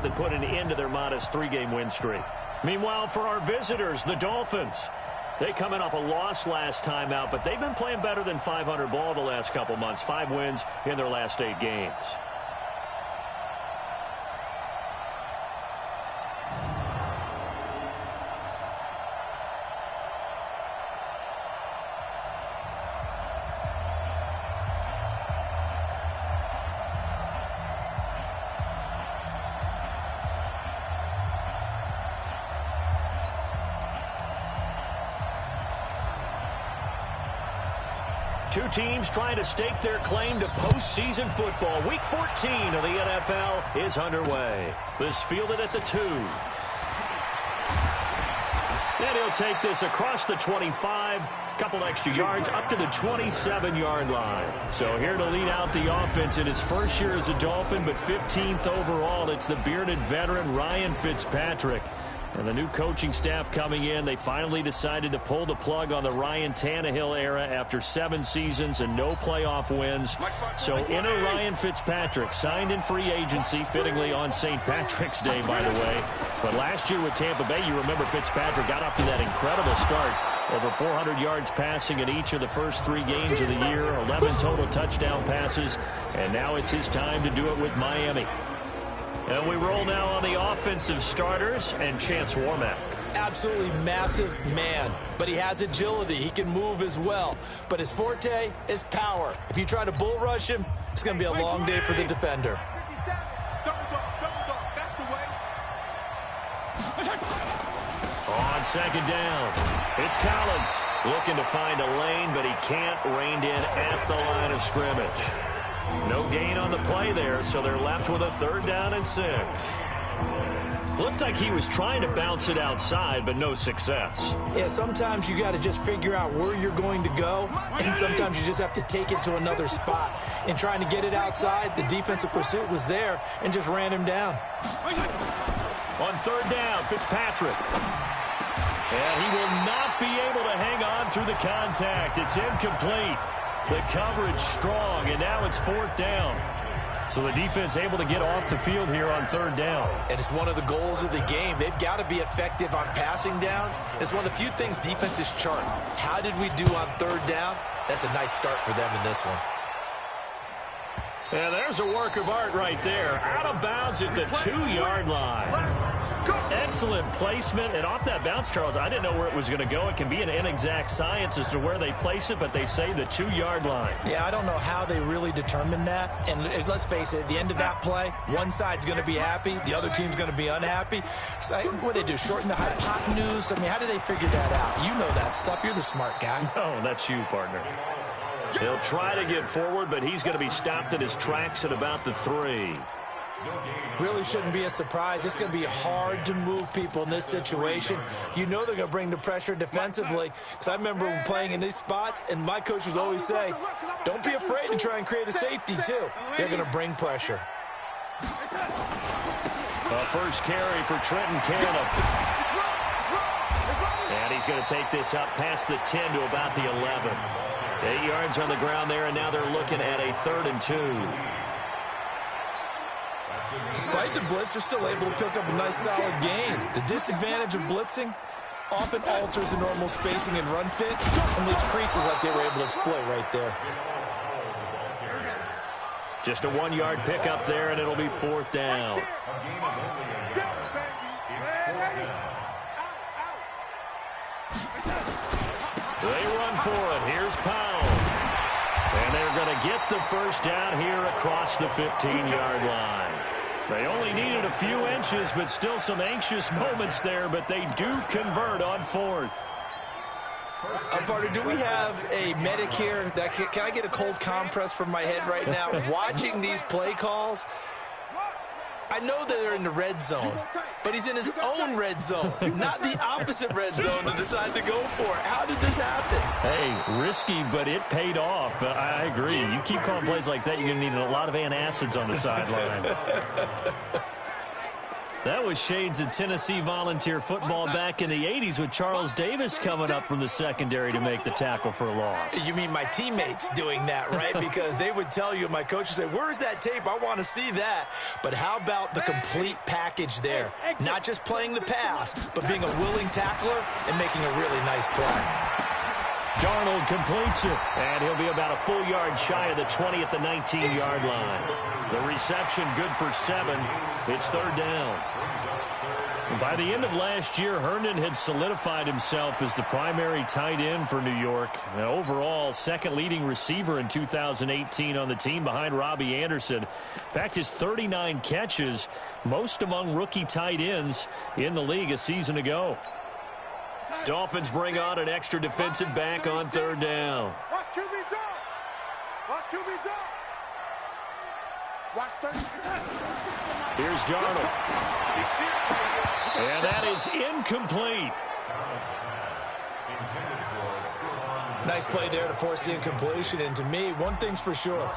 that put an end to their modest 3-game win streak. Meanwhile, for our visitors, the Dolphins, they come in off a loss last time out, but they've been playing better than 500 ball the last couple months. 5 wins in their last 8 games. Two teams trying to stake their claim to postseason football. Week 14 of the NFL is underway. This fielded at the 2. And he'll take this across the 25. Couple extra yards up to the 27-yard line. So here to lead out the offense in his first year as a Dolphin, but 15th overall, it's the bearded veteran Ryan Fitzpatrick. And the new coaching staff coming in, they finally decided to pull the plug on the Ryan Tannehill era after 7 seasons and no playoff wins. So enter Ryan Fitzpatrick, signed in free agency, fittingly on St. Patrick's Day, by the way. But last year with Tampa Bay, you remember Fitzpatrick got off to that incredible start. Over 400 yards passing in each of the first 3 games of the year, 11 total touchdown passes, and now it's his time to do it with Miami. And we roll now on the offensive starters and Chance Warmack. Absolutely massive man, but he has agility. He can move as well. But his forte is power. If you try to bull rush him, it's going to be a long day for the defender. On second down, it's Collins looking to find a lane, but he can't rein in at the line of scrimmage. No gain on the play there, so they're left with a 3rd down and 6. Looked like he was trying to bounce it outside, but no success. Yeah, sometimes you got to just figure out where you're going to go, and sometimes you just have to take it to another spot. In trying to get it outside, the defensive pursuit was there and just ran him down. On 3rd down, Fitzpatrick. And he will not be able to hang on through the contact. It's incomplete. The coverage strong, and now it's 4th down. So the defense able to get off the field here on 3rd down. And it's one of the goals of the game. They've got to be effective on passing downs. It's one of the few things defenses chart. How did we do on 3rd down? That's a nice start for them in this one. Yeah, there's a work of art right there. Out of bounds at the 2-yard line. Excellent placement, and off that bounce, Charles, I didn't know where it was going to go. It can be an inexact science as to where they place it, but they say the 2-yard line. Yeah, I don't know how they really determined that. And let's face it, at the end of that play, one side's going to be happy, the other team's going to be unhappy. So what do they do, shorten the hypotenuse? I mean, how do they figure that out? You know that stuff. You're the smart guy. No, that's you, partner. He'll try to get forward, but he's going to be stopped in his tracks at about the 3. Really shouldn't be a surprise. It's going to be hard to move people in this situation. You know they're going to bring the pressure defensively. Because I remember playing in these spots, and my coaches always say, don't be afraid to try and create a safety, too. They're going to bring pressure. A first carry for Trenton Cannon. And he's going to take this up past the 10 to about the 11. 8 yards on the ground there, and now they're looking at a 3rd and 2. Despite the blitz, they're still able to pick up a nice, solid gain. The disadvantage of blitzing often alters the normal spacing and run fits and leaves creases like they were able to exploit right there. Just a 1-yard pickup there, and it'll be 4th down. They run for it. Here's Powell. And they're going to get the first down here across the 15-yard line. They only needed a few inches, but still some anxious moments there, but they do convert on 4th. Partner, do we have a medic here? Can I get a cold compress from my head right now? Watching these play calls, I know that they're in the red zone, but he's in his own red zone, not the opposite red zone to decide to go for it. How did this happen? Hey, risky, but it paid off. I agree. You keep calling plays like that, you're going to need a lot of antacids on the sideline. That was shades of Tennessee volunteer football back in the 80s with Charles Davis coming up from the secondary to make the tackle for a loss. You mean my teammates doing that, right? Because they would tell you, my coach would say, where's that tape? I want to see that. But how about the complete package there? Not just playing the pass, but being a willing tackler and making a really nice play. Darnold completes it, and he'll be about a full yard shy of the 20 at the 19-yard line. The reception good for 7. It's third down. By the end of last year, Herndon had solidified himself as the primary tight end for New York. And overall, second leading receiver in 2018 on the team behind Robbie Anderson. In fact, his 39 catches, most among rookie tight ends in the league a season ago. Dolphins bring on an extra defensive back on third down. Watch QB jump. Watch QB jump. Watch 30. Here's Darnold. And that is incomplete. Nice play there to force the incompletion. And to me, one thing's for sure.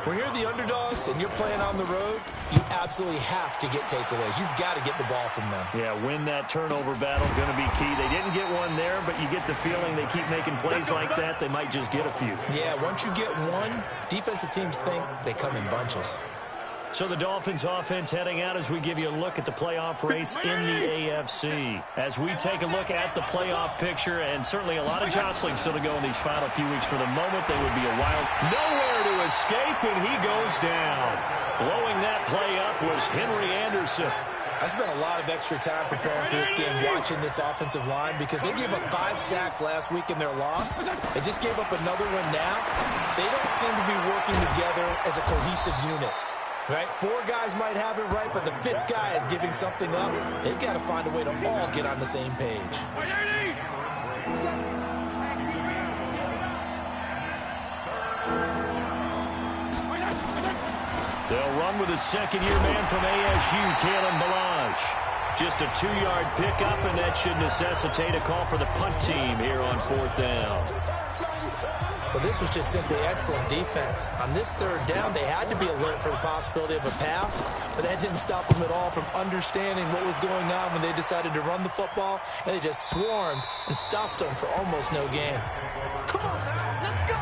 When you're the underdogs and you're playing on the road, you absolutely have to get takeaways. You've got to get the ball from them. Yeah, win that turnover battle, going to be key. They didn't get one there, but you get the feeling they keep making plays like that, they might just get a few. Yeah, once you get one, defensive teams think they come in bunches. So the Dolphins offense heading out as we give you a look at the playoff race in the AFC. As we take a look at the playoff picture, and certainly a lot of jostling still to go in these final few weeks. For the moment, they would be a wild. Nowhere to escape, and he goes down. Blowing that play up was Henry Anderson. I spent a lot of extra time preparing for this game, watching this offensive line, because they gave up 5 sacks last week in their loss. They just gave up another one now. They don't seem to be working together as a cohesive unit. Right? 4 guys might have it right, but the 5th guy is giving something up. They've got to find a way to all get on the same page. They'll run with a second-year man from ASU, Kalen Balazs. Just a 2-yard pickup, and that should necessitate a call for the punt team here on 4th down. But this was just simply excellent defense. On this third down, they had to be alert for the possibility of a pass, but that didn't stop them at all from understanding what was going on when they decided to run the football, and they just swarmed and stopped them for almost no gain. Come on, man. Let's go.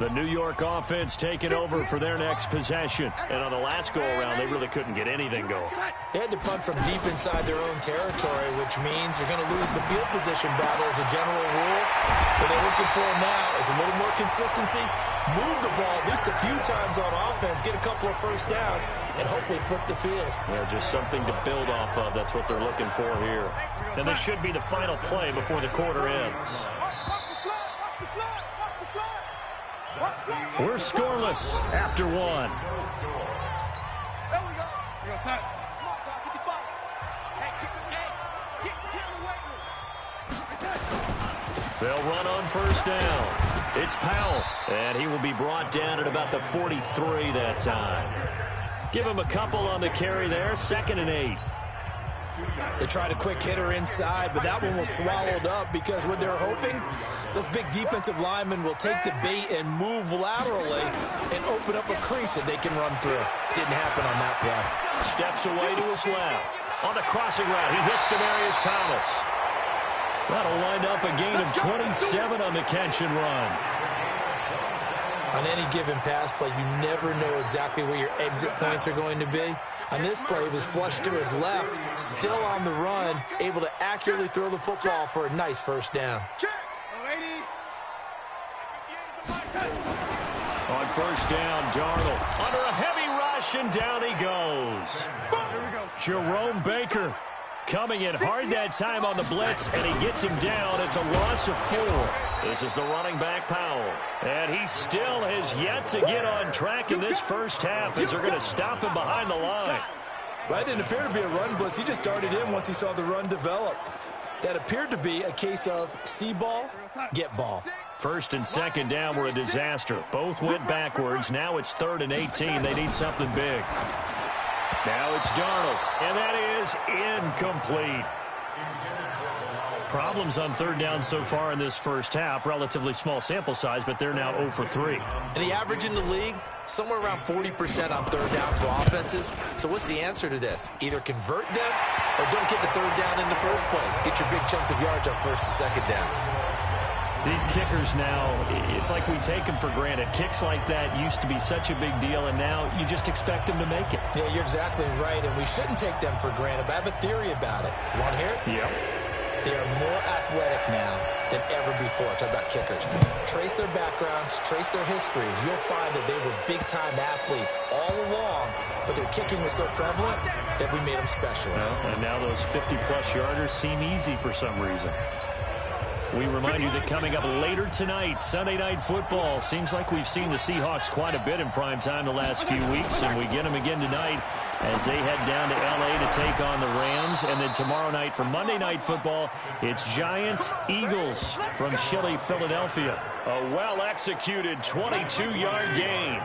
The New York offense taking over for their next possession. And on the last go-around, they really couldn't get anything going. They had to punt from deep inside their own territory, which means you're going to lose the field position battle as a general rule. What they're looking for now is a little more consistency, move the ball at least a few times on offense, get a couple of first downs, and hopefully flip the field. Yeah, just something to build off of. That's what they're looking for here. And this should be the final play before the quarter ends. We're scoreless after 1. There we go. We go, son. Come on, 55. Hey, get They'll run on first down. It's Powell, and he will be brought down at about the 43 that time. Give him a couple on the carry there, 2nd and 8. They tried a quick hitter inside, but that one was swallowed up because what they're hoping, those big defensive linemen will take the bait and move laterally and open up a crease that they can run through. Didn't happen on that play. Steps away to his left. On the crossing route, he hits Demaryius Thomas. That'll wind up a gain of 27 on the catch and run. On any given pass play, you never know exactly where your exit points are going to be. On this play, he was flushed to his left, still on the run, able to accurately throw the football for a nice first down. On first down, Darnold under a heavy rush, and down he goes. Jerome Baker coming in hard that time on the blitz, and he gets him down. It's a loss of 4. This is the running back, Powell. And he still has yet to get on track in this first half as they're going to stop him behind the line. Well, that didn't appear to be a run blitz. He just darted in once he saw the run develop. That appered to be a case of see ball, get ball. First and second down were a disaster. Both went backwards. Now it's 3rd and 18. They need something big. Now it's Darnold, and that is incomplete. problems on third down so far in this first half. Relatively small sample size, but they're now 0 for 3. And the average in the league, somewhere around 40% on third down for offenses. So what's the answer to this? Either convert them or don't get the third down in the first place. Get your big chunks of yards on first and second down. These kickers now, it's like we take them for granted. Kicks like that used to be such a big deal, and now you just expect them to make it. Yeah, you're exactly right, and we shouldn't take them for granted, but I have a theory about it. You want to hear it? Yep. They are more athletic now than ever before. Talk about kickers. Trace their backgrounds, trace their histories. You'll find that they were big-time athletes all along, but their kicking was so prevalent that we made them specialists. Well, and now those 50-plus yarders seem easy for some reason. We remind you that coming up later tonight, Sunday Night Football. Seems like we've seen the Seahawks quite a bit in prime time the last few weeks, and we get them again tonight as they head down to L.A. to take on the Rams. And then tomorrow night for Monday Night Football, it's Giants-Eagles from chilly Philadelphia. A well-executed 22-yard gain.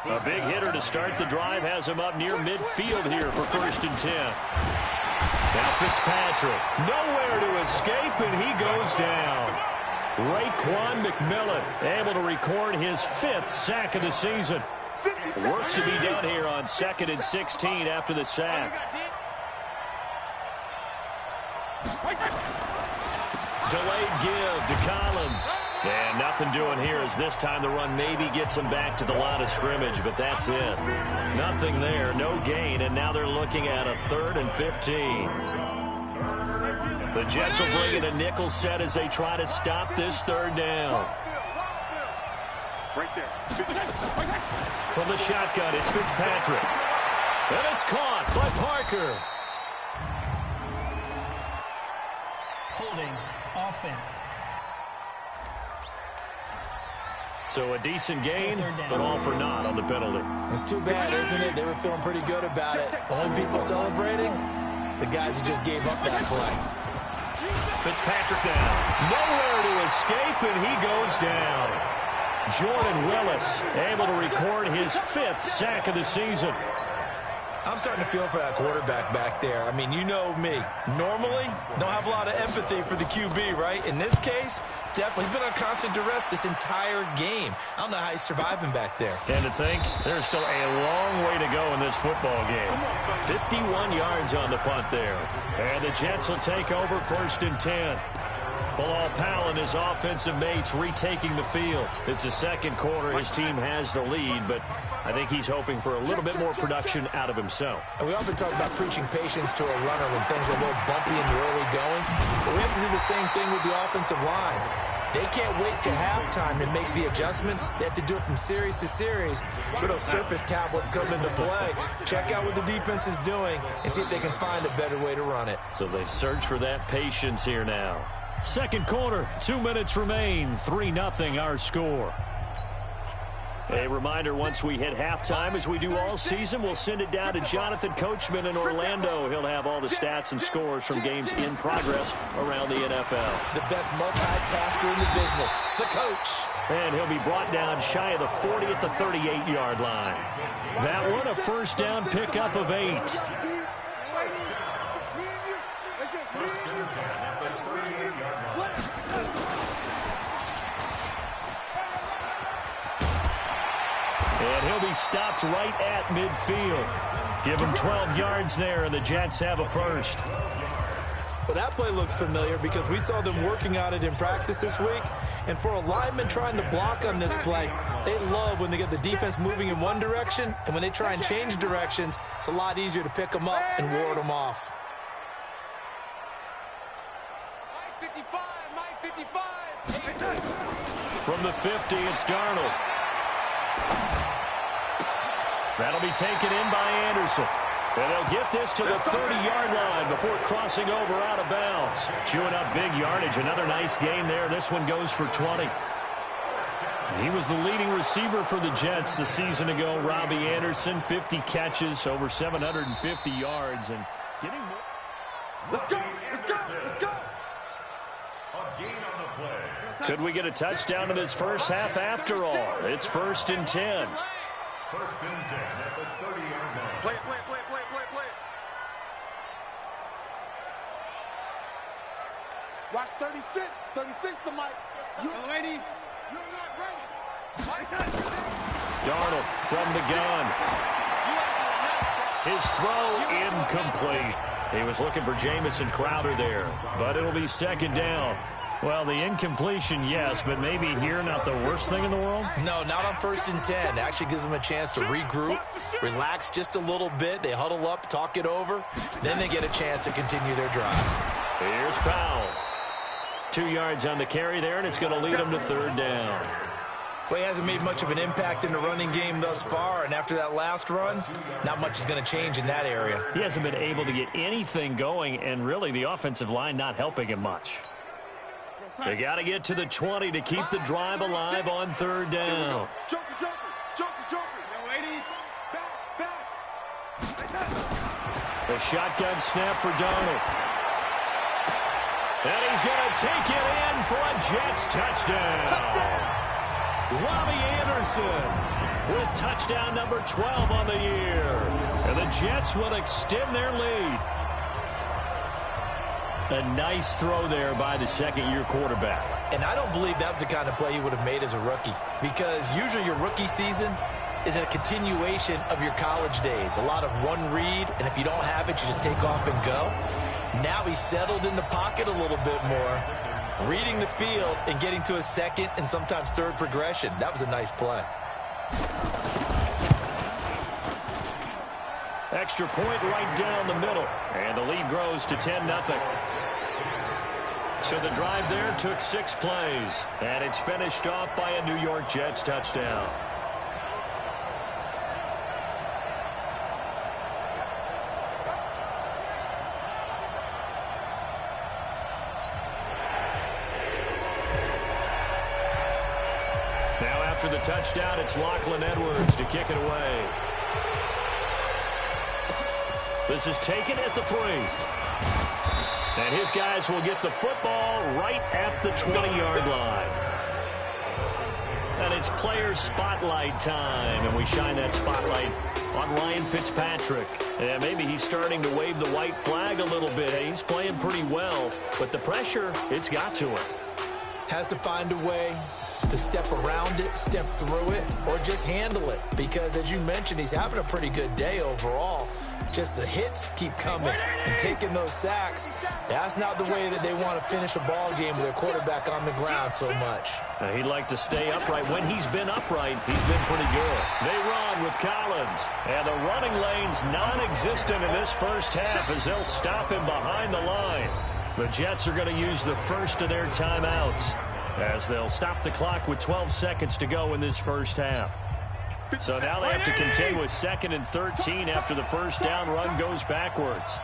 A big hitter to start the drive has him up near midfield here for 1st and 10. Now Fitzpatrick, nowhere to escape, and he goes down. Raekwon McMillan able to record his 5th sack of the season. Work to be done here on 2nd and 16 after the sack. Delayed give to Collins. And nothing doing here as this time the run maybe gets him back to the line of scrimmage, but that's it. Nothing there, no gain, and now they're looking at a 3rd and 15. The Jets will bring in a nickel set as they try to stop this 3rd down. Right there. From the shotgun, it's Fitzpatrick. And it's caught by Parker. Holding offense. So a decent gain, but all for naught on the penalty. It's too bad, isn't it? They were feeling pretty good about it. Only people celebrating, the guys who just gave up that play. Fitzpatrick down. Nowhere to escape, and he goes down. Jordan Willis able to record his 5th sack of the season. I'm starting to feel for that quarterback back there. I mean, you know me. Normally, don't have a lot of empathy for the QB, right? In this case, definitely. He's been on constant duress this entire game. I don't know how he's surviving back there. And to think, there's still a long way to go in this football game. 51 yards on the punt there. And the Jets will take over 1st and 10. Bilal Powell and his offensive mates retaking the field. It's the second quarter. His team has the lead, but I think he's hoping for a little bit more production out of himself. And we often talk about preaching patience to a runner when things are a little bumpy in the early going. But we have to do the same thing with the offensive line. They can't wait to halftime to make the adjustments. They have to do it from series to series. So those surface tablets come into play. Check out what the defense is doing and see if they can find a better way to run it. So they search for that patience here now. Second quarter, 2 minutes remain, 3-0 our score. A reminder, once we hit halftime, as we do all season, we'll send it down to Jonathan Coachman in Orlando. He'll have all the stats and scores from games in progress around the NFL. The best multitasker in the business, the coach. And he'll be brought down shy of the 40 at the 38-yard line. That one, a first down pickup of 8. And he'll be stopped right at midfield. Give him 12 yards there, and the Jets have a first. Well, that play looks familiar because we saw them working on it in practice this week. And for a lineman trying to block on this play, they love when they get the defense moving in one direction. And when they try and change directions, it's a lot easier to pick them up and ward them off. From the 50, it's Darnold. That'll be taken in by Anderson. And they'll get this to the 30-yard line before crossing over out of bounds. Chewing up big yardage. Another nice gain there. This one goes for 20. He was the leading receiver for the Jets a season ago. Robbie Anderson, 50 catches, over 750 yards. And getting more. Let's go! Let's go! Let's go! Could we get a touchdown in this first half after all? It's 1st and 10. First and 10 at the 30-yard line. Play it, play it, play it, play it, play it, play Watch 36. 36 to Mike. You're ready. You're not ready. Darnold from the gun. His throw incomplete. He was looking for Jamison Crowder there, but it'll be second down. Well, the incompletion, yes, but maybe here not the worst thing in the world? No, not on 1st and 10. Actually gives them a chance to regroup, relax just a little bit. They huddle up, talk it over. Then they get a chance to continue their drive. Here's Powell. 2 yards on the carry there, and it's going to lead them to third down. Well, he hasn't made much of an impact in the running game thus far, and after that last run, not much is going to change in that area. He hasn't been able to get anything going, and really the offensive line not helping him much. They got to get to the 20 to keep the drive alive on third down. Joker. Back. The shotgun snap for Darnold. And he's going to take it in for a Jets touchdown. Robbie Anderson with touchdown number 12 on the year. And the Jets will extend their lead. A nice throw there by the second-year quarterback. And I don't believe that was the kind of play he would have made as a rookie, because usually your rookie season is a continuation of your college days. A lot of one read, and if you don't have it, you just take off and go. Now he's settled in the pocket a little bit more, reading the field and getting to a second and sometimes third progression. That was a nice play. Extra point right down the middle, and the lead grows to 10-0. So the drive there took 6 plays, and it's finished off by a New York Jets touchdown. Now after the touchdown, it's Lachlan Edwards to kick it away. This is taken at the 3. And his guys will get the football right at the 20-yard line. And it's player spotlight time. And we shine that spotlight on Ryan Fitzpatrick. And maybe he's starting to wave the white flag a little bit. He's playing pretty well. But the pressure, it's got to him. Has to find a way to step around it, step through it, or just handle it. Because, as you mentioned, he's having a pretty good day overall. Just the hits keep coming and taking those sacks. That's not the way that they want to finish a ball game with a quarterback on the ground so much. He'd like to stay upright. When he's been upright, he's been pretty good. They run with Collins. And the running lane's non-existent in this first half as they'll stop him behind the line. The Jets are going to use the first of their timeouts as they'll stop the clock with 12 seconds to go in this first half. So now they have to contend with 2nd and 13 after the first down run goes backwards.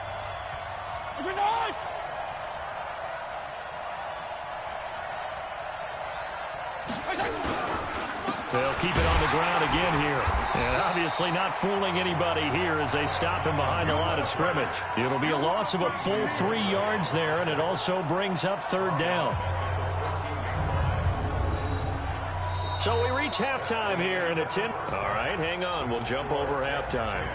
They'll keep it on the ground again here. And obviously not fooling anybody here as they stop him behind the line of scrimmage. It'll be a loss of a full 3 yards there, and it also brings up third down. So we reach halftime here in a 10. All right, hang on. We'll jump over halftime.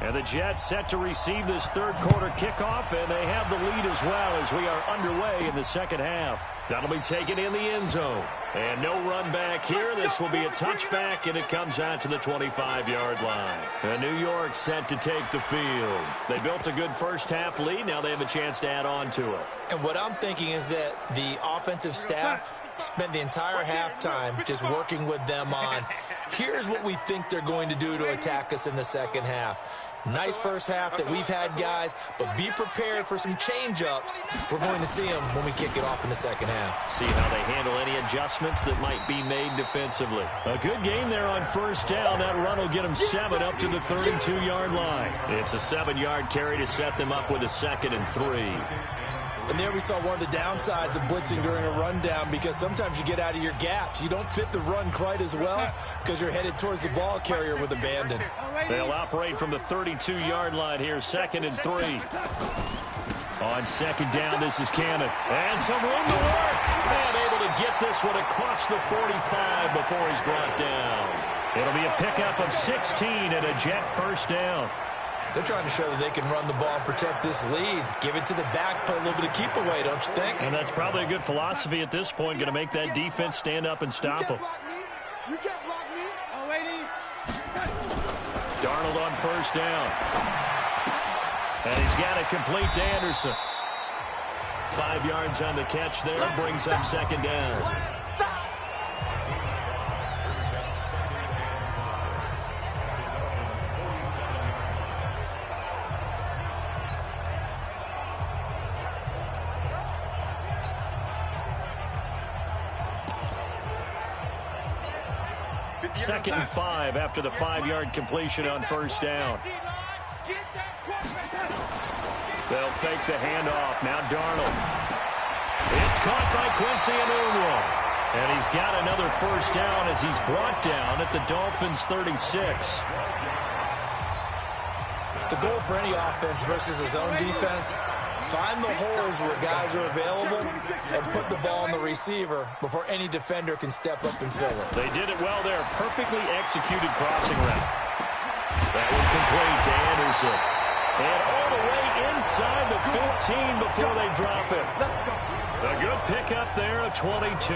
And the Jets set to receive this third quarter kickoff, and they have the lead as well as we are underway in the second half. That'll be taken in the end zone. And no run back here. This will be a touchback, and it comes out to the 25-yard line. And New York set to take the field. They built a good first half lead. Now they have a chance to add on to it. And what I'm thinking is that the offensive staff spent the entire halftime just working with them on, here's what we think they're going to do to attack us in the second half. Nice first half that we've had, guys, but be prepared for some change-ups. We're going to see them when we kick it off in the second half. See how they handle any adjustments that might be made defensively. A good game there on first down. That run will get them 7 up to the 32-yard line. It's a 7-yard carry to set them up with a 2nd and 3. And there we saw one of the downsides of blitzing during a rundown, because sometimes you get out of your gaps. You don't fit the run quite as well because you're headed towards the ball carrier with abandon. They'll operate from the 32-yard line here, 2nd and 3. On second down, this is Cannon. And some room to work. And able to get this one across the 45 before he's brought down. It'll be a pickup of 16 and a Jet first down. They're trying to show that they can run the ball and protect this lead. Give it to the backs, play a little bit of keep away, don't you think? And that's probably a good philosophy at this point, going to make that defense stand up and stop them. You can't block me. Oh, lady. Darnold on first down. And he's got it complete to Anderson. 5 yards on the catch there, brings up second down. Second and 5 after the 5-yard completion on first down. They'll fake the handoff. Now Darnold. It's caught by Quincy Enunwa. And he's got another first down as he's brought down at the Dolphins' 36. The goal for any offense versus his own defense, find the holes where guys are available and put the ball on the receiver before any defender can step up and fill it. They did it well there. Perfectly executed crossing route. That one complete to Anderson. And all the way inside the 15 before they drop it. A good pickup there, a 22.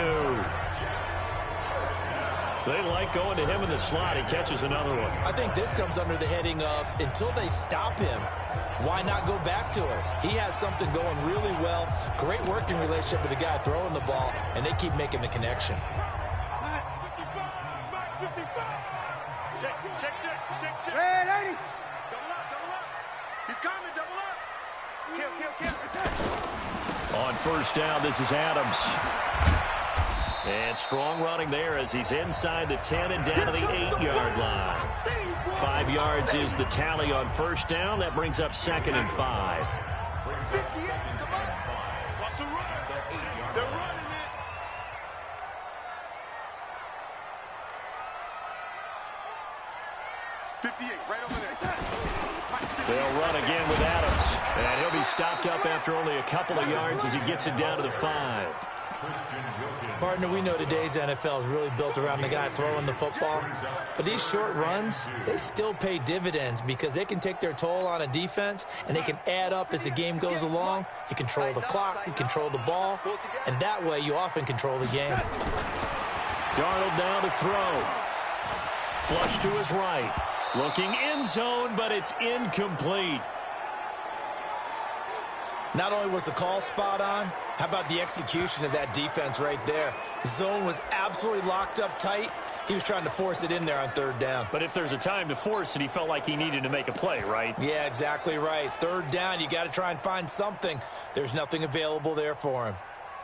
They like going to him in the slot. He catches another one. I think this comes under the heading of until they stop him, why not go back to it? He has something going really well. Great working relationship with the guy throwing the ball, and they keep making the connection. Check. Hey, lady. Double up. He's coming, double up. Kill. On first down, this is Adams. And strong running there as he's inside the 10 and down to the 8-yard line. 5 yards is the tally on first down. That brings up second and 5. 58, come on. Watch the run. They're running it. Right over there. They'll run again with Adams. And he'll be stopped up after only a couple of yards as he gets it down to the 5. Partner, we know today's NFL is really built around the guy throwing the football. But these short runs, they still pay dividends because they can take their toll on a defense and they can add up as the game goes along. You control the clock, you control the ball, and that way you often control the game. Darnold down to throw. Flush to his right. Looking end zone, but it's incomplete. Not only was the call spot on, how about the execution of that defense right there? Zone was absolutely locked up tight. He was trying to force it in there on third down. But if there's a time to force it, he felt like he needed to make a play, right? Yeah, exactly right. Third down, you got to try and find something. There's nothing available there for him.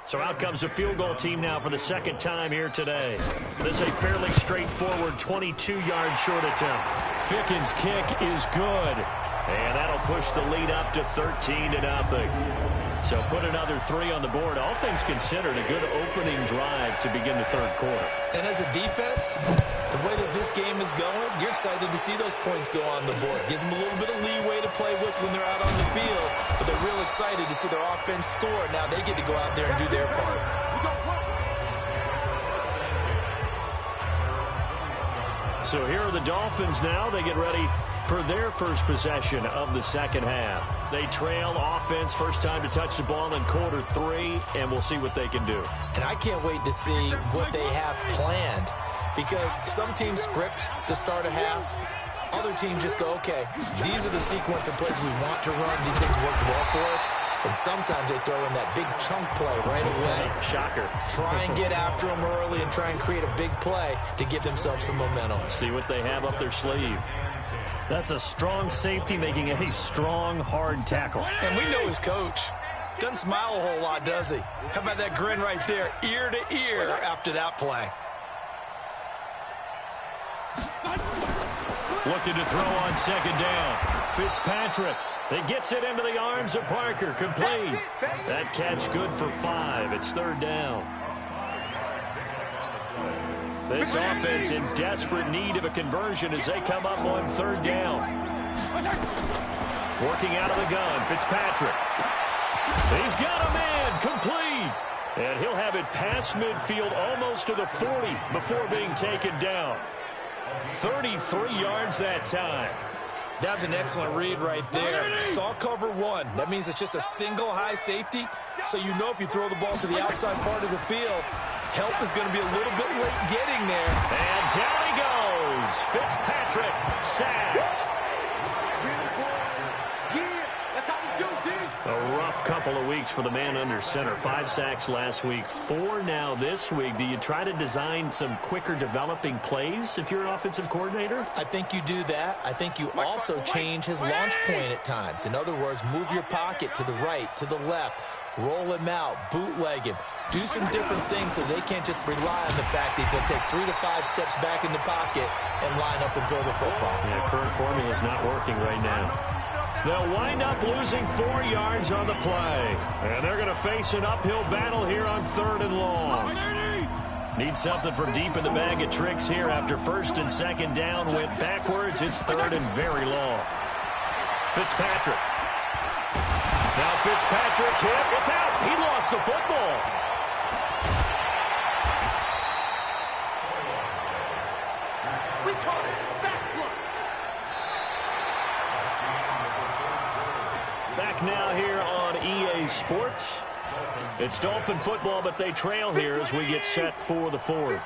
So out comes a field goal team now for the second time here today. This is a fairly straightforward 22-yard short attempt. Ficken's kick is good. And that'll push the lead up to 13-0. So put another 3 on the board. All things considered, a good opening drive to begin the third quarter. And as a defense, the way that this game is going, you're excited to see those points go on the board. Gives them a little bit of leeway to play with when they're out on the field. But they're real excited to see their offense score. Now they get to go out there and do their part. So here are the Dolphins now. They get ready for their first possession of the second half. They trail offense, first time to touch the ball in quarter 3, and we'll see what they can do. And I can't wait to see what they have planned, because some teams script to start a half. Other teams just go, okay, these are the sequence of plays we want to run. These things worked well for us. And sometimes they throw in that big chunk play right away. Shocker. Try and get after them early and try and create a big play to give themselves some momentum. See what they have up their sleeve. That's a strong safety making a strong, hard tackle. And we know his coach. Doesn't smile a whole lot, does he? How about that grin right there, ear to ear after that play? Looking to throw on second down. Fitzpatrick. He gets it into the arms of Parker. Complete. That catch good for 5. It's third down. This offense in desperate need of a conversion as they come up on third down. Working out of the gun, Fitzpatrick. He's got a man. Complete. And he'll have it past midfield almost to the 40 before being taken down. 33 yards that time. That was an excellent read right there. Saw cover one. That means it's just a single high safety. So you know if you throw the ball to the outside part of the field, help is going to be a little bit late getting there. And down he goes. Fitzpatrick sacked. A rough couple of weeks for the man under center. 5 sacks last week, 4 now this week. Do you try to design some quicker developing plays if you're an offensive coordinator? I think you do that. I think you also change his launch point at times. In other words, move your pocket to the right, to the left, roll him out, bootleg him. Do some different things so they can't just rely on the fact that he's going to take 3 to 5 steps back in the pocket and line up and throw the football. Yeah, current formula is not working right now. They'll wind up losing 4 yards on the play. And they're going to face an uphill battle here on 3rd and long. Need something from deep in the bag of tricks here after 1st and 2nd down went backwards. It's 3rd and very long. Fitzpatrick. Now Fitzpatrick hit. It's out. He lost the football. We call it sack block. Back now here on EA Sports. It's Dolphin football, but they trail here as we get set for the 4th.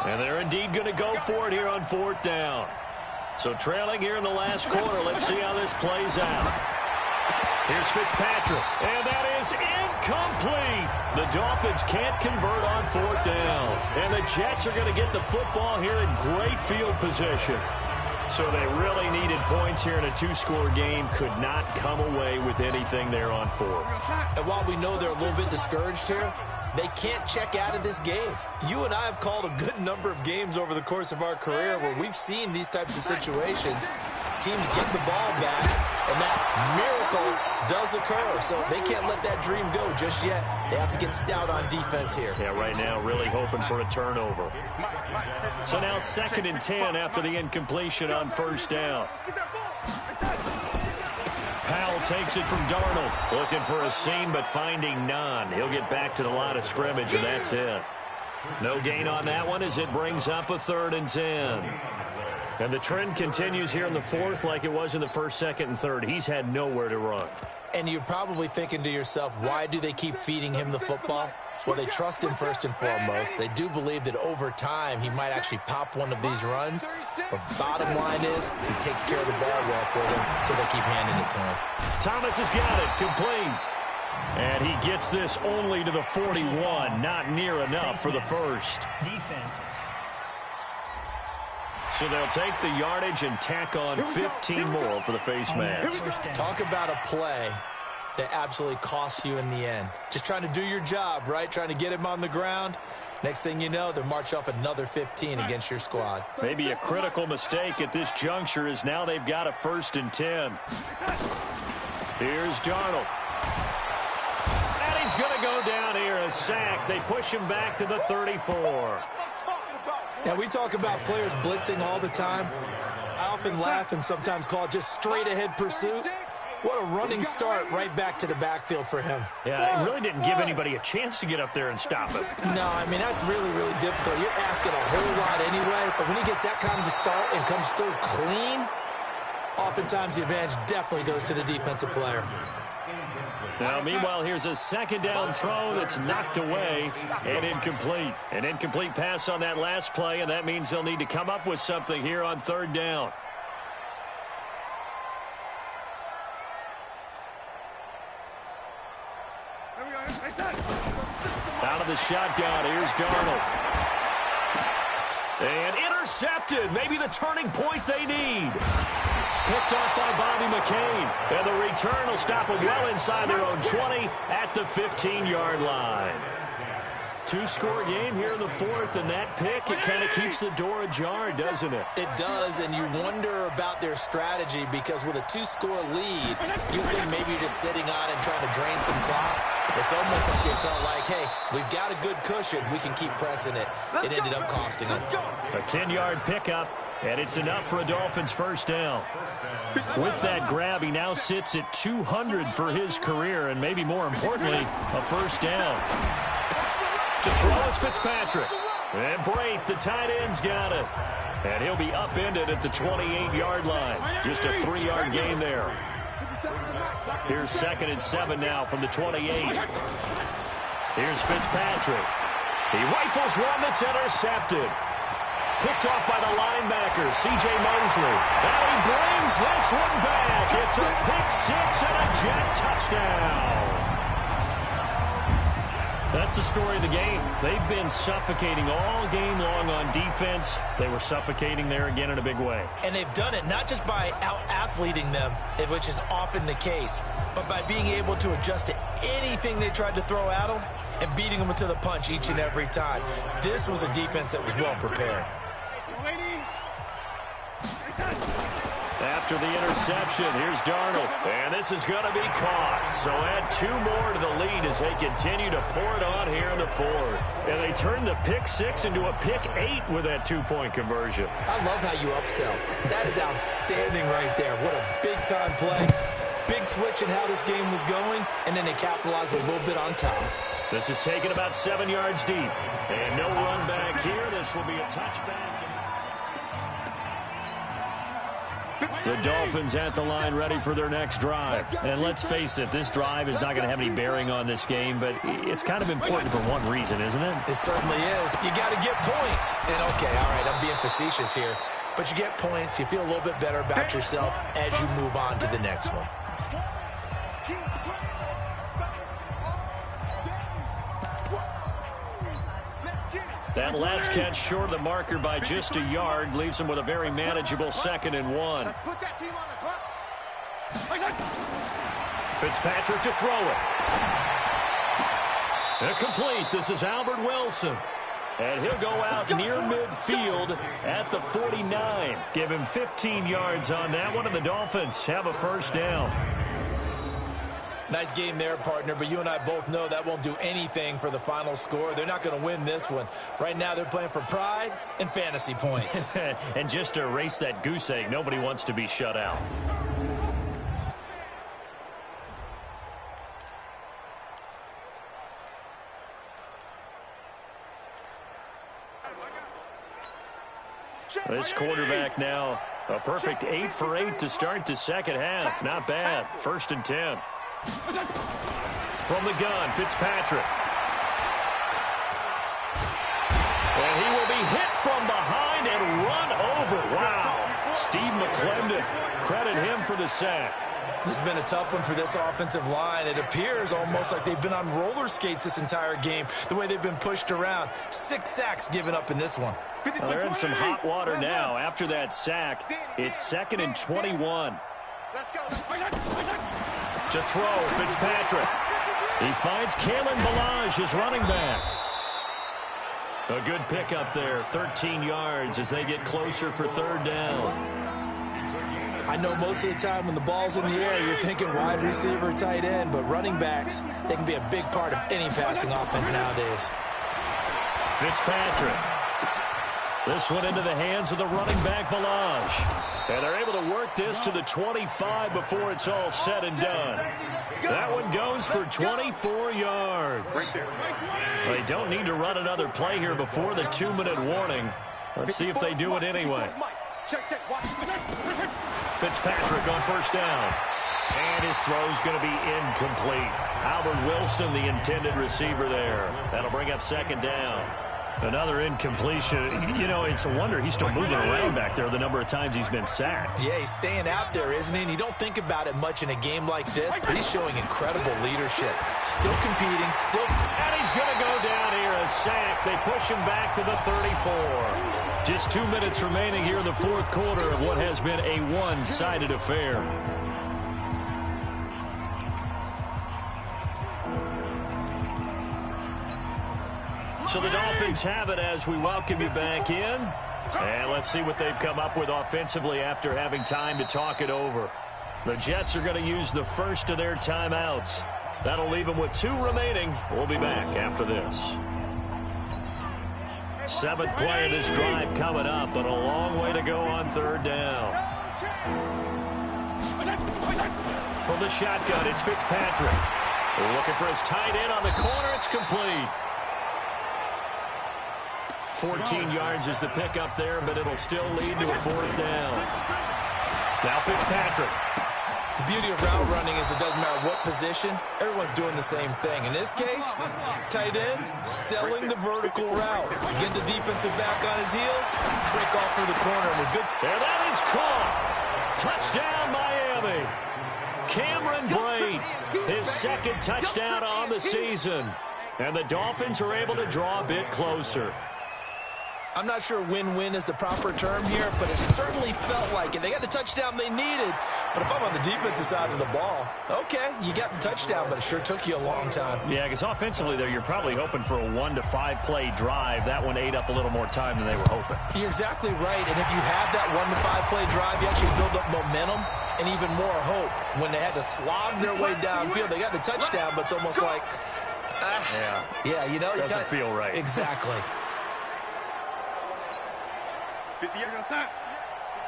And they're indeed going to go for it here on 4th down. So trailing here in the last quarter. Let's see how this plays out. Here's Fitzpatrick, and that is incomplete. The Dolphins can't convert on 4th down. And the Jets are going to get the football here in great field position. So they really needed points here in a 2-score game. Could not come away with anything there on 4th. And while we know they're a little bit discouraged here, they can't check out of this game. You and I have called a good number of games over the course of our career where we've seen these types of situations. Teams get the ball back, and that miracle does occur. So they can't let that dream go just yet. They have to get stout on defense here. Yeah, right now really hoping for a turnover. So now 2nd and 10 after the incompletion on 1st down. Powell takes it from Darnold. Looking for a seam, but finding none. He'll get back to the line of scrimmage, and that's it. No gain on that one as it brings up a 3rd and 10. And the trend continues here in the 4th like it was in the 1st, 2nd, and 3rd. He's had nowhere to run. And you're probably thinking to yourself, why do they keep feeding him the football? Well, they trust him first and foremost. They do believe that over time he might actually pop one of these runs. But bottom line is he takes care of the ball well for them, so they keep handing it to him. Thomas has got it, complete. And he gets this only to the 41, not near enough for the first. Defense. So they'll take the yardage and tack on 15 more for the face mask. Talk about a play that absolutely costs you in the end. Just trying to do your job, right? Trying to get him on the ground. Next thing you know, they'll march off another 15 against your squad. Maybe a critical mistake at this juncture is now they've got a 1st and 10. Here's Darnold. And he's going to go down here, a sack. They push him back to the 34. Now, we talk about players blitzing all the time. I often laugh and sometimes call it just straight-ahead pursuit. What a running start right back to the backfield for him. Yeah, it really didn't give anybody a chance to get up there and stop him. No, I mean, that's really, really difficult. You're asking a whole lot anyway, but when he gets that kind of a start and comes through clean, oftentimes the advantage definitely goes to the defensive player. Now, meanwhile, here's a 2nd down throw that's knocked away and incomplete. An incomplete pass on that last play, and that means they'll need to come up with something here on 3rd down. Out of the shotgun, here's Darnold. And intercepted, maybe the turning point they need. Picked off by Bobby McCain. And the return will stop them well inside their own 20 at the 15-yard line. 2-score game here in the 4th, and that pick, it kind of keeps the door ajar, doesn't it? It does, and you wonder about their strategy because with a 2-score lead, you think maybe you're just sitting on and trying to drain some clock. It's almost like they felt like, hey, we've got a good cushion. We can keep pressing it. It ended up costing them. A 10-yard pickup, and it's enough for a Dolphins 1st down. With that grab, he now sits at 200 for his career, and maybe more importantly, a 1st down. To throw is Fitzpatrick. And Brate, the tight end's got it. And he'll be upended at the 28-yard line. Just a 3-yard gain there. Here's 2nd and 7 now from the 28. Here's Fitzpatrick. He rifles one that's intercepted. Picked off by the linebacker, C.J. Mosley. And he brings this one back. It's a pick-6 and a Jet touchdown. That's the story of the game. They've been suffocating all game long on defense. They were suffocating there again in a big way. And they've done it not just by out-athleting them, which is often the case, but by being able to adjust to anything they tried to throw at them and beating them to the punch each and every time. This was a defense that was well prepared. After the interception, here's Darnold. And this is going to be caught. So add 2 more to the lead as they continue to pour it on here in the 4th. And they turn the pick-6 into a pick-8 with that 2-point conversion. I love how you upsell. That is outstanding right there. What a big-time play. Big switch in how this game was going, and then they capitalized a little bit on top. This is taken about 7 yards deep. And no run back here. This will be a touchback. The Dolphins at the line ready for their next drive. And let's face it, this drive is not going to have any bearing on this game, but it's kind of important for one reason, isn't it? It certainly is. You got to get points. And, okay, all right, I'm being facetious here. But you get points, you feel a little bit better about yourself as you move on to the next one. That last catch short of the marker by just a yard leaves him with a very manageable 2nd and 1. Let's put that team on the clock. Fitzpatrick to throw it. Incomplete. This is Albert Wilson. And he'll go out near midfield at the 49. Give him 15 yards on that one, and the Dolphins have a first down. Nice game there, partner, but you and I both know that won't do anything for the final score. They're not going to win this one. Right now, they're playing for pride and fantasy points. And just to erase that goose egg, nobody wants to be shut out. This quarterback now, a perfect 8 for 8 to start the second half. Not bad. 1st and 10. From the gun, Fitzpatrick. And he will be hit from behind and run over. Wow. Steve McClendon, credit him for the sack. This has been a tough one for this offensive line. It appears almost like they've been on roller skates this entire game, the way they've been pushed around. 6 sacks given up in this one. Well, they're in some hot water now. After that sack, it's 2nd and 21. Let's go. To throw, Fitzpatrick. He finds Kalen Ballage, his running back. A good pickup there, 13 yards as they get closer for 3rd down. I know most of the time when the ball's in the air, you're thinking wide receiver, tight end, but running backs, they can be a big part of any passing offense nowadays. Fitzpatrick. This one into the hands of the running back, Ballage. And they're able to work this to the 25 before it's all said and done. That one goes for 24 yards. They don't need to run another play here before the 2-minute warning. Let's see if they do it anyway. Fitzpatrick on 1st down. And his throw's going to be incomplete. Albert Wilson, the intended receiver there. That'll bring up 2nd down. Another incompletion. You know, it's a wonder he's still moving around back there the number of times he's been sacked. Yeah, he's staying out there, isn't he? And you don't think about it much in a game like this, but he's showing incredible leadership. Still competing, still... And he's going to go down here, a sack. They push him back to the 34. Just 2 minutes remaining here in the 4th quarter of what has been a one-sided affair. So the Dolphins have it as we welcome you back in. And let's see what they've come up with offensively after having time to talk it over. The Jets are going to use the first of their timeouts. That'll leave them with 2 remaining. We'll be back after this. 7th play of this drive coming up, but a long way to go on 3rd down. From the shotgun, it's Fitzpatrick. Looking for his tight end on the corner. It's complete. 14 yards is the pickup there, but it'll still lead to a 4th down. Now Fitzpatrick. The beauty of route running is it doesn't matter what position, everyone's doing the same thing. In this case, tight end, selling the vertical route. Get the defensive back on his heels, break off through the corner, and we're good. There, that is caught. Touchdown, Miami. Cameron Brate, his 2nd touchdown on the season. And the Dolphins are able to draw a bit closer. I'm not sure win-win is the proper term here, but it certainly felt like it. They got the touchdown they needed, but if I'm on the defensive side of the ball, okay, you got the touchdown, but it sure took you a long time. Yeah, because offensively there, you're probably hoping for a 1 to 5 play drive. That one ate up a little more time than they were hoping. You're exactly right, and if you have that 1 to 5 play drive, you actually build up momentum and even more hope. When they had to slog their way downfield, they got the touchdown, but it's almost like, yeah, you know. Doesn't feel right. Exactly. 58 on the side.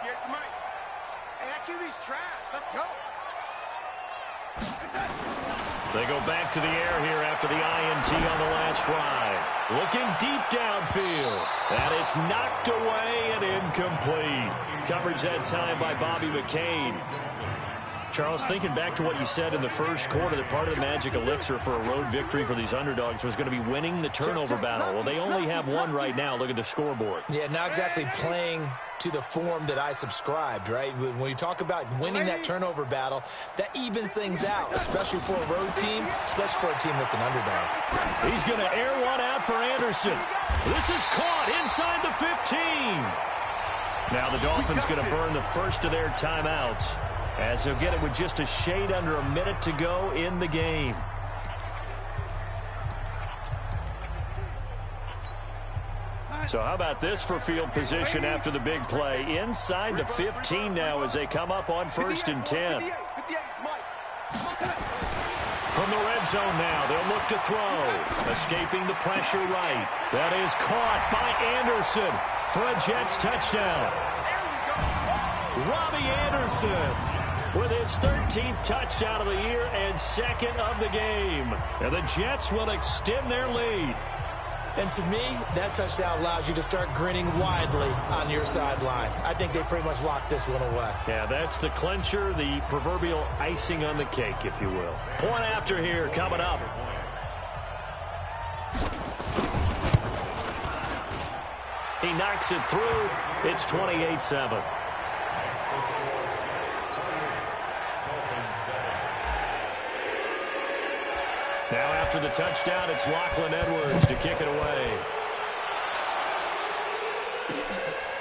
58 to Mike. Hey, that QB's trash. Let's go. They go back to the air here after the INT on the last drive. Looking deep downfield. And it's knocked away and incomplete. Coverage that time by Bobby McCain. Charles, thinking back to what you said in the first quarter, that part of the magic elixir for a road victory for these underdogs was going to be winning the turnover battle. Well, they only have one right now. Look at the scoreboard. Yeah, not exactly playing to the form that I subscribed, right? When you talk about winning that turnover battle, that evens things out, especially for a road team, especially for a team that's an underdog. He's going to air one out for Anderson. This is caught inside the 15. Now the Dolphins going to burn the first of their timeouts, as they'll get it with just a shade under a minute to go in the game. So how about this for field position after the big play? Inside the 15 now as they come up on 1st and 10. From the red zone now, they'll look to throw. Escaping the pressure right. That is caught by Anderson for a Jets touchdown. Robbie Anderson with his 13th touchdown of the year and 2nd of the game. And the Jets will extend their lead. And to me, that touchdown allows you to start grinning widely on your sideline. I think they pretty much locked this one away. Yeah, that's the clincher, the proverbial icing on the cake, if you will. Point after here coming up. He knocks it through. It's 28-7. Now after the touchdown, it's Lachlan Edwards to kick it away.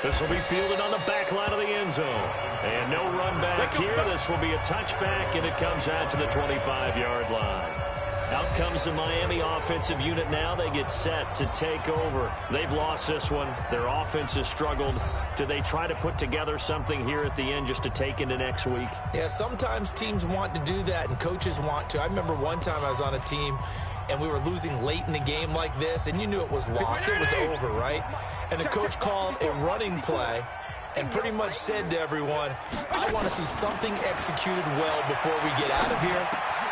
This will be fielded on the back line of the end zone. And no run back here. This will be a touchback, and it comes out to the 25-yard line. Out comes the Miami offensive unit now. They get set to take over. They've lost this one. Their offense has struggled. Do they try to put together something here at the end just to take into next week? Yeah, sometimes teams want to do that, and coaches want to. I remember one time I was on a team, and we were losing late in the game like this, and you knew it was lost. It was over, right? And the coach called a running play and pretty much said to everyone, I want to see something executed well before we get out of here.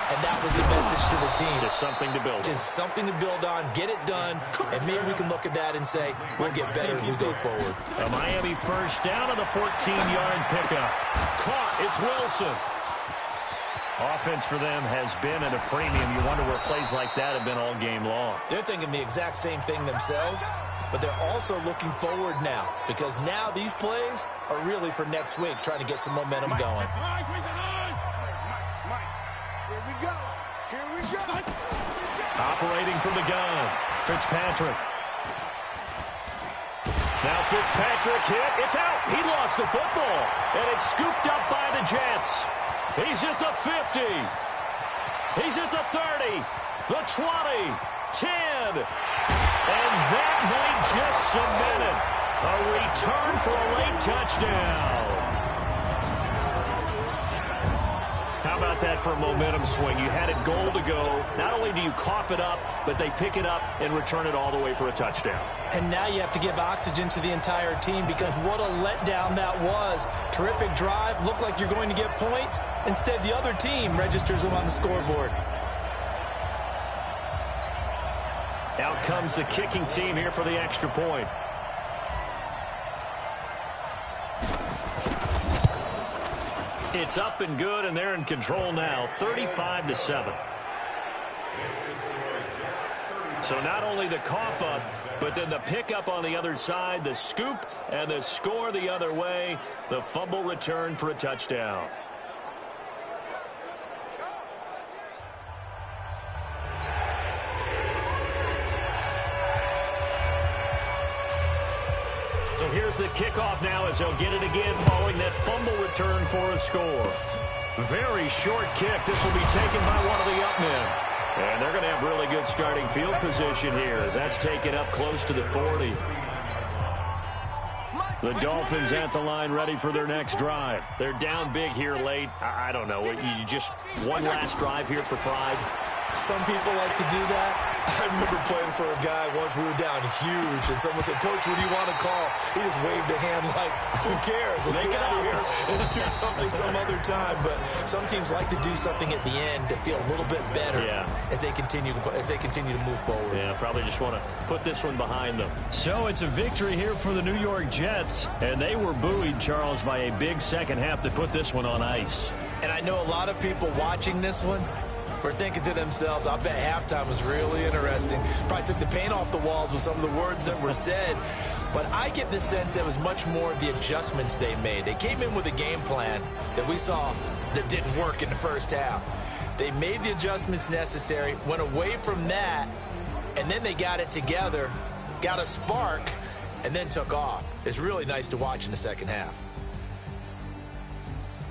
And that was the message to the team. Just something to build on. Just something to build on, get it done, and maybe we can look at that and say, we'll get better as we go forward. A Miami first down on the 14-yard pickup. Caught. It's Wilson. Offense for them has been at a premium. You wonder where plays like that have been all game long. They're thinking the exact same thing themselves, but they're also looking forward now, because now these plays are really for next week, trying to get some momentum going. Operating from the gun, Fitzpatrick. Now Fitzpatrick hit. It's out. He lost the football, and it's scooped up by the Jets. He's at the 50. He's at the 30, the 20, 10. And that might just cement it. A return for a late touchdown. How about that for a momentum swing? You had it goal to go. Not only do you cough it up, but they pick it up and return it all the way for a touchdown. And now you have to give oxygen to the entire team, because what a letdown that was. Terrific drive. Looked like you're going to get points. Instead, the other team registers them on the scoreboard. Out comes the kicking team here for the extra point. It's up and good, and they're in control now, 35-7. So not only the cough up, but then the pickup on the other side, the scoop, and the score the other way. The fumble return for a touchdown. So here's the kickoff now as they'll get it again following that fumble return for a score. Very short kick. This will be taken by one of the up men. And they're going to have really good starting field position here as that's taken up close to the 40. The Dolphins at the line ready for their next drive. They're down big here late. I don't know. You just one last drive here for pride. Some people like to do that. I remember playing for a guy once. We were down huge, and someone said, "Coach, what do you want to call?" He just waved a hand like, "Who cares? Let's get out of here and do something some other time." But some teams like to do something at the end to feel a little bit better as they continue to move forward. Yeah, probably just want to put this one behind them. So it's a victory here for the New York Jets, and they were buoyed, Charles, by a big second half to put this one on ice. And I know a lot of people watching this one were thinking to themselves, I bet halftime was really interesting. Probably took the paint off the walls with some of the words that were said. But I get the sense that it was much more of the adjustments they made. They came in with a game plan that we saw that didn't work in the first half. They made the adjustments necessary, went away from that, and then they got it together, got a spark, and then took off. It's really nice to watch in the second half.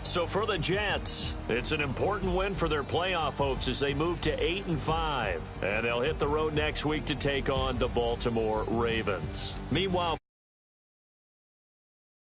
So for the Jets, it's an important win for their playoff hopes as they move to 8-5. And they'll hit the road next week to take on the Baltimore Ravens. Meanwhile,